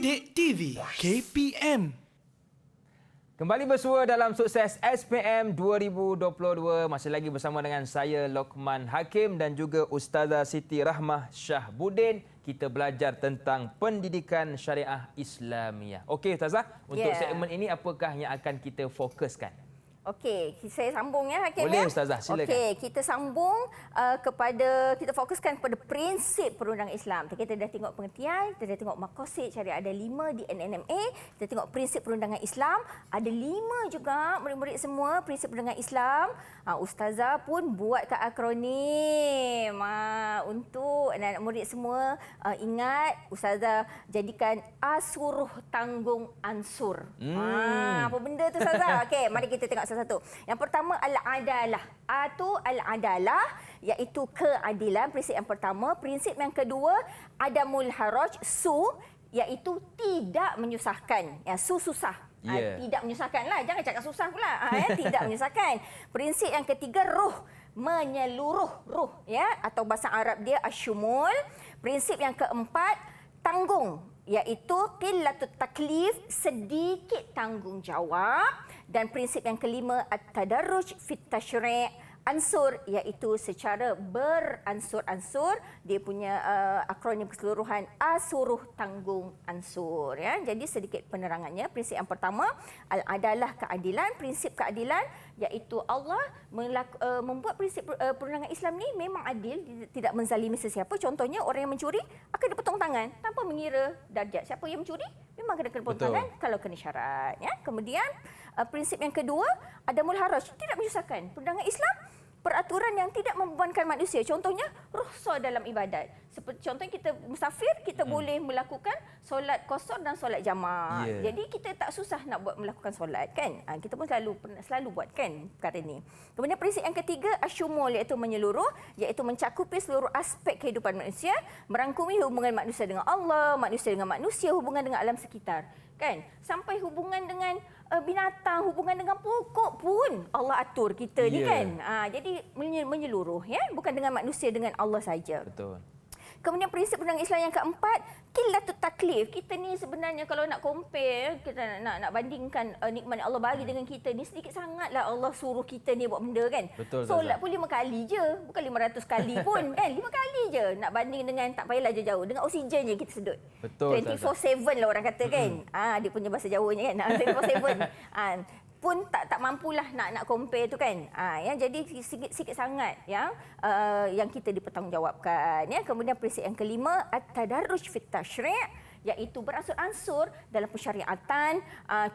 Didik TV KPM. Kembali bersua dalam Sukses SPM 2022. Masih lagi bersama dengan saya Lokman Hakim dan juga Ustazah Siti Rahmah Syahbudin. Kita belajar tentang pendidikan syariah Islamiah. Okey Ustazah, untuk segmen ini apakah yang akan kita fokuskan? Okey, saya sambung ya Hakim. Boleh ya? Ustazah, silakan. Okey, kita sambung kita fokuskan kepada prinsip perundangan Islam. Kita dah tengok pengertian, kita dah tengok makosid syariah ada 5 di NNMA, kita tengok prinsip perundangan Islam, ada 5 juga murid-murid semua prinsip perundangan Islam. Ustazah pun buatkan akronim untuk anak-anak murid semua ingat Ustazah jadikan asuruh tanggung ansur. Apa benda tu Ustazah? Okey, mari kita tengok satu. Yang pertama al-adalah. A tu al-adalah iaitu keadilan, prinsip yang pertama. Prinsip yang kedua adamul haraj, iaitu tidak menyusahkan. Ya, susah. Tidak menyusahkanlah. Jangan cakap susah pula. Tidak menyusahkan. Prinsip yang ketiga ruh, menyeluruh ruh ya atau bahasa Arab dia asyumul. Prinsip yang keempat tanggung iaitu qillatut taklif, sedikit tanggungjawab. Dan prinsip yang kelima at-tadarruj fit tasyri', ansur iaitu secara beransur-ansur. Dia punya akronim keseluruhan asuruh tanggung ansur ya. Jadi sedikit penerangannya. Prinsip yang pertama al-adalah, keadilan. Prinsip keadilan iaitu Allah membuat prinsip perundangan Islam ni memang adil, tidak menzalimi sesiapa. Contohnya orang yang mencuri akan dipotong tangan tanpa mengira darjat. Siapa yang mencuri memang kena potong tangan kalau kena syarat ya. Kemudian prinsip yang kedua adamul haraj, tidak menyusahkan. Perundangan Islam peraturan yang tidak membebankan manusia. Contohnya rukhsah dalam ibadat. Seperti contohnya kita musafir, kita boleh melakukan solat qasar dan solat jamak. Jadi kita tak susah nak melakukan solat kan. Kita pun selalu buat kan perkara ini. Kemudian prinsip yang ketiga asyumul iaitu menyeluruh, iaitu mencakupi seluruh aspek kehidupan manusia, merangkumi hubungan manusia dengan Allah, manusia dengan manusia, hubungan dengan alam sekitar. Kan? Sampai hubungan dengan binatang, hubungan dengan pokok pun Allah atur kita ni kan. Jadi menyeluruh ya, bukan dengan manusia, dengan Allah saja. Betul. Kemudian prinsip perundangan Islam yang keempat, qillatut taklif. Kita ni sebenarnya kalau nak compare, kita nak bandingkan nikmat yang Allah bagi dengan kita ni, sedikit sangatlah Allah suruh kita ni buat benda kan. Betul. Solat pun 5 kali je, bukan 500 kali pun kan. 5 kali je. Nak banding dengan tak payahlah jauh-jauh, dengan oksigen je kita sedut. Betul. 24/7 lah orang kata kan. Dia punya bahasa Jawanya kan. 24/7. Pun tak mampulah nak compare tu kan. Jadi sikit sangat yang kita dipertanggungjawabkan ya. Kemudian prinsip yang kelima at-tadarruj fit tasyri', iaitu beransur-ansur dalam pensyariatan.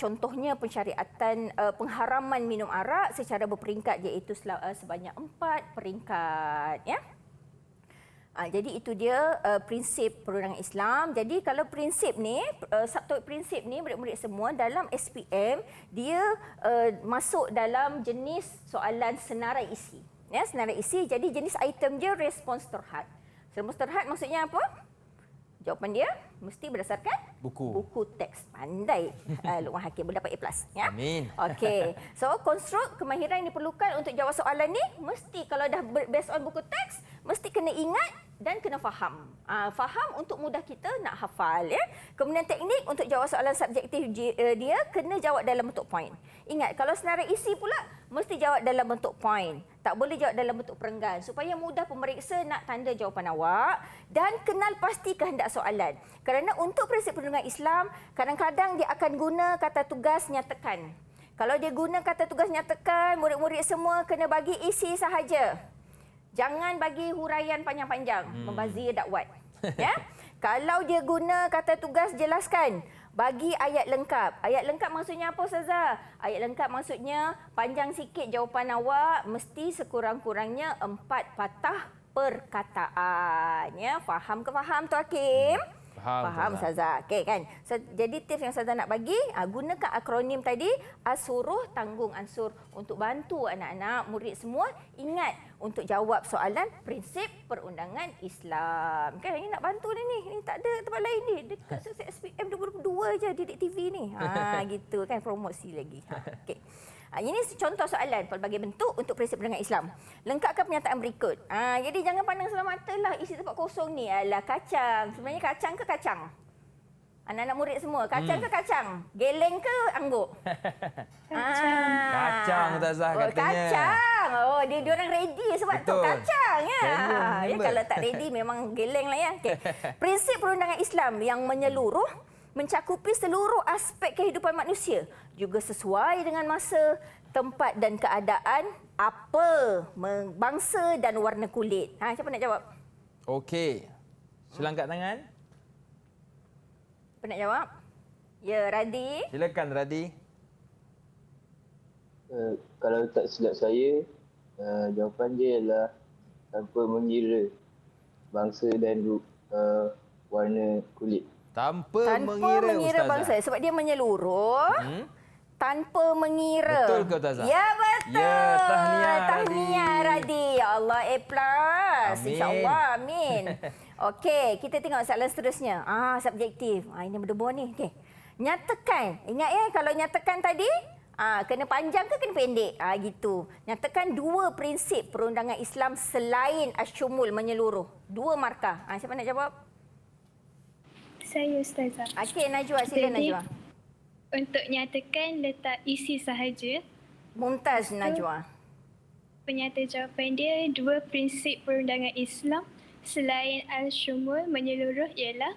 Contohnya pensyariatan pengharaman minum arak secara berperingkat, iaitu sebanyak 4 peringkat ya. Jadi itu dia prinsip perundangan Islam. Jadi kalau prinsip ni, subtopik prinsip ni murid-murid semua dalam SPM, dia masuk dalam jenis soalan senarai isi. Ya, senarai isi. Jadi jenis item dia respons terhad. Respons terhad maksudnya apa? Jawapan dia mesti berdasarkan buku teks. Pandai Lokman Hakim, boleh dapat A+. Ya? Amin. Okey. So, konstruk kemahiran yang diperlukan untuk jawab soalan ni, mesti kalau dah based on buku teks, mesti kena ingat dan kena faham. Faham untuk mudah kita nak hafal. Ya? Kemudian teknik untuk jawab soalan subjektif dia, kena jawab dalam bentuk point. Ingat, kalau senarai isi pula, mesti jawab dalam bentuk point. Tak boleh jawab dalam bentuk perenggan supaya mudah pemeriksa nak tanda jawapan awak dan kenal pasti kehendak soalan. Kerana untuk prinsip perundangan Islam, kadang-kadang dia akan guna kata tugas nyatakan. Kalau dia guna kata tugas nyatakan, murid-murid semua kena bagi isi sahaja. Jangan bagi huraian panjang-panjang, membazir dakwat. Ya? Kalau dia guna kata tugas jelaskan, bagi ayat lengkap. Ayat lengkap maksudnya apa Ustazah? Ayat lengkap maksudnya panjang sikit jawapan awak, mesti sekurang-kurangnya 4 patah perkataan. Ya, faham ke faham tu Hakim? Faham Ustazah. Okey kan. So, jadi tips yang Ustazah nak bagi, gunakan akronim tadi asuruh tanggung ansur untuk bantu anak-anak murid semua ingat untuk jawab soalan prinsip perundangan Islam. Kan ini nak bantu dia ni. Ini tak ada tempat lain ni. Dekat Sukses SPM 2022 je Didik TV ni. Gitu kan, promosi lagi. Okey. Ini contoh soalan pelbagai bentuk untuk prinsip perundangan Islam. Lengkapkan pernyataan berikut. Jadi jangan pandang sebelah mata lah isi tempat kosong ni. Alah kacang. Sebenarnya kacang ke kacang? Anak-anak murid semua. Kacang ke kacang? Geleng ke anggur? Kacang Ustazah Oh, katanya. kacang. Oh, dia orang ready sebab tu Betul. kacang ya. Genuine Ya member. kalau tak ready memang geleng lah ya. Okay. Prinsip perundangan Islam yang menyeluruh mencakupi seluruh aspek kehidupan manusia, juga sesuai dengan masa, tempat dan keadaan, apa, bangsa dan warna kulit. Siapa nak jawab? Okey. Sila angkat tangan. Siapa nak jawab? Ya, Radi. Silakan Radi. Kalau tak silap saya, jawapan dia ialah tanpa mengira bangsa dan warna kulit. Tanpa mengira Ustazah. bangsa sebab dia menyeluruh. Tanpa mengira. Betul ke Ustazah? Ya, betul. Ya, tahniah, Tahniah, Radi. Ya Allah, A+. Amin. InsyaAllah, amin. Okey, kita tengok soalan seterusnya. Subjektif. Ini berdebur ni. Okey. Nyatakan. Ingat ya, kalau nyatakan tadi, kena panjang ke kena pendek? Gitu. Nyatakan 2 prinsip perundangan Islam selain asyumul menyeluruh. 2 markah. Siapa nak jawab? Saya Ustazah. Okey, Najwa. Sila Jadi, Najwa. Untuk nyatakan letak isi sahaja, Mumtaz Najwa. penyata jawapan dia 2 prinsip perundangan Islam selain al-syumul menyeluruh ialah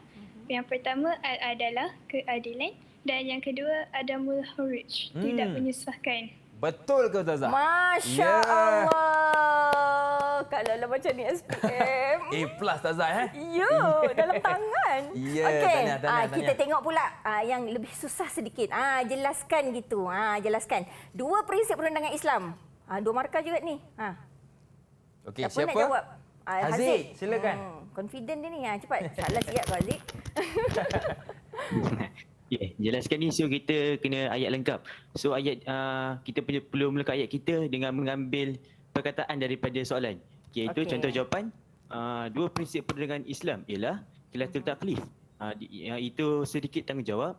yang pertama al-adalah, keadilan, dan yang kedua adamul huruj, tidak menyusahkan. Betul ke Ustazah? Masya Ya. Allah. Kalau lah macam ni SPM. A+ Ustazah Ya, dalam tangan. Ya, Okey, tahniah. kita tengok pula yang lebih susah sedikit. Jelaskan gitu. Jelaskan. 2 prinsip perundangan Islam. 2 markah juga ni. Okey, Siapa siapa? nak jawab? Haziq, silakan. Confident dia ni. Cepat. Salah siap kau, Haziq. Jelaskan ni, so kita kena ayat lengkap. So ayat kita perlu mulakan ayat kita dengan mengambil perkataan daripada soalan. Okey, itu Okey. contoh jawapan. 2 prinsip perundangan Islam ialah khilatul taklif. Itu sedikit tanggungjawab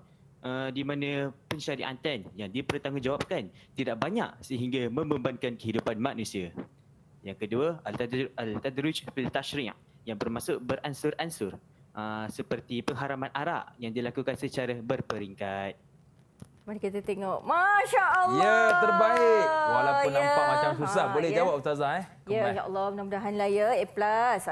di mana pensyariatan yang dipertanggungjawabkan tidak banyak sehingga membebankan kehidupan manusia. Yang kedua, al-tadruj fil tashri' yang bermaksud beransur-ansur. Seperti pengharaman arak yang dilakukan secara berperingkat. Mari kita tengok. Masya Allah. Ya, terbaik. Walaupun nampak macam susah, boleh ya. jawab Ustazah Ya, insya-Allah mudah-mudahanlah ya A+.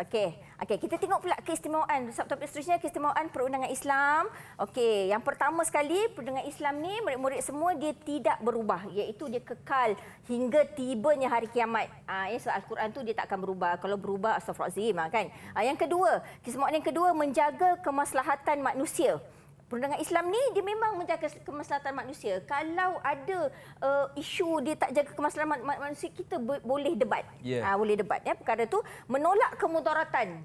Okey. Kita tengok pula keistimewaan. Subtopik seterusnya keistimewaan perundangan Islam. Okey, yang pertama sekali perundangan Islam ni murid-murid semua dia tidak berubah, iaitu dia kekal hingga tibanya hari kiamat. So Al-Quran tu dia tak akan berubah. Kalau berubah astagfirullahalazim kan. Yang kedua, keistimewaan yang kedua menjaga kemaslahatan manusia. Perundangan Islam ni dia memang menjaga kemaslahatan manusia. Kalau ada isu dia tak jaga kemaslahatan manusia, kita boleh debat. Ya. Boleh debat ya perkara tu, menolak kemudaratan.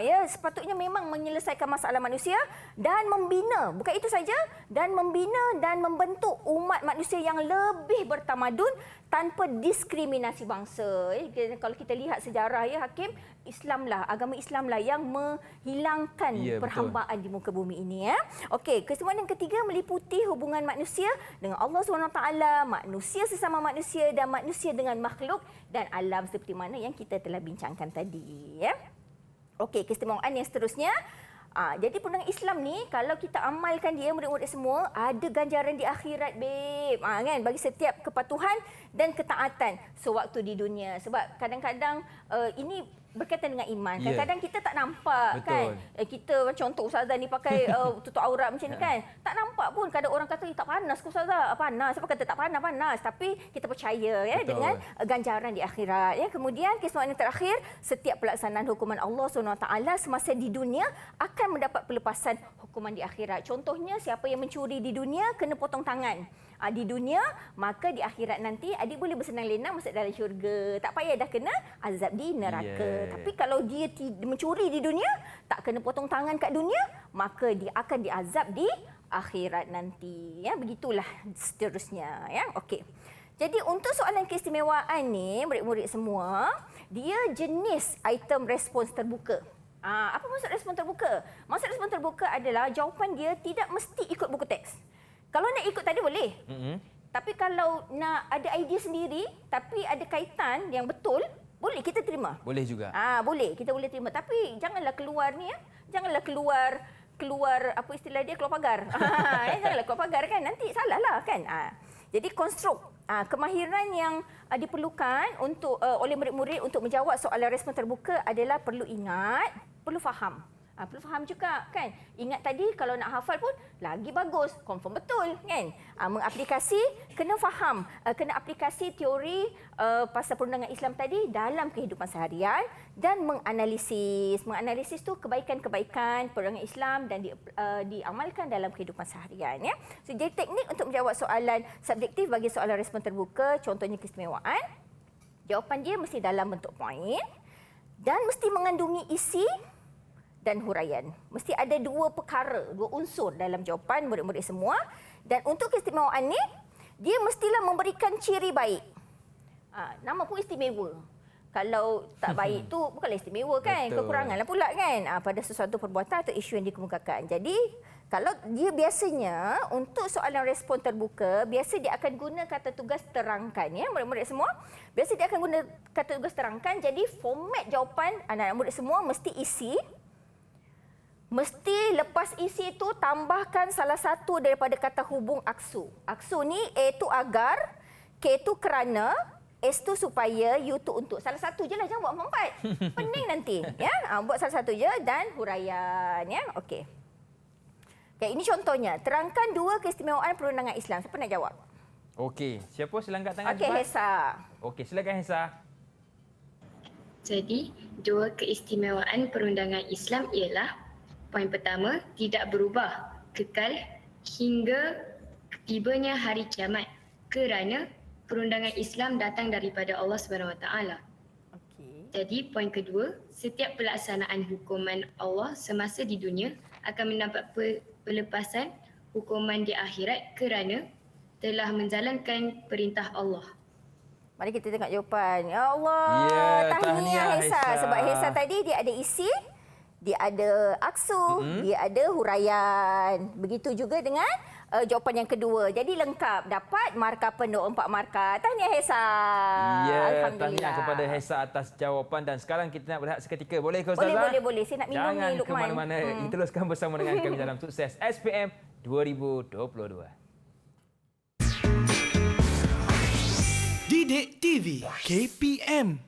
Ya, sepatutnya memang menyelesaikan masalah manusia dan membina, bukan itu saja, dan membina dan membentuk umat manusia yang lebih bertamadun tanpa diskriminasi bangsa. Kalau kita lihat sejarah ya Hakim, Islamlah, agama Islamlah yang menghilangkan Ya, perhambaan di muka bumi ini ya. Okey, kesemuan yang ketiga meliputi hubungan manusia dengan Allah SWT, manusia sesama manusia dan manusia dengan makhluk dan alam seperti mana yang kita telah bincangkan tadi ya. Okey, keistimewaan yang seterusnya. Jadi perundangan Islam ni kalau kita amalkan dia murid-murid semua ada ganjaran di akhirat babe. Kan bagi setiap kepatuhan dan ketaatan sewaktu di dunia. Sebab kadang-kadang ini berkaitan dengan iman. Ya. Kadang-kadang kita tak nampak. Betul. Kan. Kita macam contoh Ustazah ni pakai tutup aurat macam ni kan. Tak nampak pun. Kadang orang kata tak panas ke Ustazah? Panas. Siapa kata tak panas? Panas. Tapi kita percaya ya Betul. dengan ganjaran di akhirat. Ya. Kemudian keistimewaan yang terakhir, setiap pelaksanaan hukuman Allah SWT semasa di dunia akan mendapat pelepasan hukuman di akhirat. Contohnya siapa yang mencuri di dunia kena potong tangan. Di dunia, maka di akhirat nanti adik boleh bersenang-lenang masuk dalam syurga. Tak payah dah kena azab di neraka. Yeah. Tapi kalau dia mencuri di dunia, tak kena potong tangan kat dunia, maka dia akan diazab di akhirat nanti. Ya, begitulah seterusnya. Ya, okey. Jadi untuk soalan keistimewaan ni, murid-murid semua, dia jenis item respons terbuka. Apa maksud respon terbuka? Maksud respon terbuka adalah jawapan dia tidak mesti ikut buku teks. Kalau nak ikut tadi boleh. Tapi kalau nak ada idea sendiri, tapi ada kaitan yang betul, boleh kita terima. Boleh juga. Boleh, kita boleh terima. Tapi janganlah keluar ni ya. Janganlah keluar keluar apa istilah dia, keluar pagar. Janganlah keluar pagar kan, nanti salah lah kan. Jadi konstruk kemahiran yang diperlukan untuk oleh murid-murid untuk menjawab soalan respon terbuka adalah perlu ingat, perlu faham. Perlu faham juga kan. Ingat tadi kalau nak hafal pun lagi bagus, confirm betul kan. Mengaplikasi, kena faham, kena aplikasi teori pasal perundangan Islam tadi dalam kehidupan seharian dan menganalisis. Menganalisis tu kebaikan-kebaikan perundangan Islam dan diamalkan dalam kehidupan seharian ya. So, jadi teknik untuk menjawab soalan subjektif bagi soalan respon terbuka, contohnya keistimewaan. Jawapan dia mesti dalam bentuk poin dan mesti mengandungi isi dan huraian. Mesti ada dua perkara, dua unsur dalam jawapan murid-murid semua. Dan untuk keistimewaan ni, dia mestilah memberikan ciri baik. Nama pun istimewa. Kalau tak baik tu bukanlah istimewa kan. Betul. Kekuranganlah pula kan pada sesuatu perbuatan atau isu yang dikemukakan. Jadi, kalau dia biasanya untuk soalan respon terbuka, biasa dia akan guna kata tugas terangkan ya murid-murid semua. Biasa dia akan guna kata tugas terangkan. Jadi format jawapan anak-anak murid semua mesti isi. Mesti lepas isi itu tambahkan salah satu daripada kata hubung aksu. Aksu ni A tu agar, K tu kerana, S tu supaya, U tu untuk. Salah satu je lah, jangan buat empat. Pening nanti. Ya, buat salah satu je dan huraian. Ya, okey. Okay, ini contohnya. Terangkan dua keistimewaan perundangan Islam. Siapa nak jawab? Okey, siapa sila angkat tangan Okey, cepat? Hesa. Okey, silakan Hesa. Jadi, dua keistimewaan perundangan Islam ialah poin pertama, tidak berubah, kekal hingga tibanya hari kiamat kerana perundangan Islam datang daripada Allah SWT. Okey. Jadi, poin kedua, setiap pelaksanaan hukuman Allah semasa di dunia akan mendapat pelepasan hukuman di akhirat kerana telah menjalankan perintah Allah. Mari kita tengok jawapan. Ya Allah, Ya, tahniah tahniah, Hesa. Hesa. Sebab Hesa tadi dia ada isi, dia ada aksu, dia ada huraian. Begitu juga dengan jawapan yang kedua. Jadi lengkap. Dapat markah penuh 4 markah. Tahniah Hesa. Ya, Alhamdulillah. tahniah kepada Hesa atas jawapan dan sekarang kita nak berehat seketika. Boleh ke Ustazah? Boleh. Saya nak minum Jangan ni, Luqman. ke mana-mana. Teruskan bersama dengan kami dalam Sukses SPM 2022. Didik TV KPM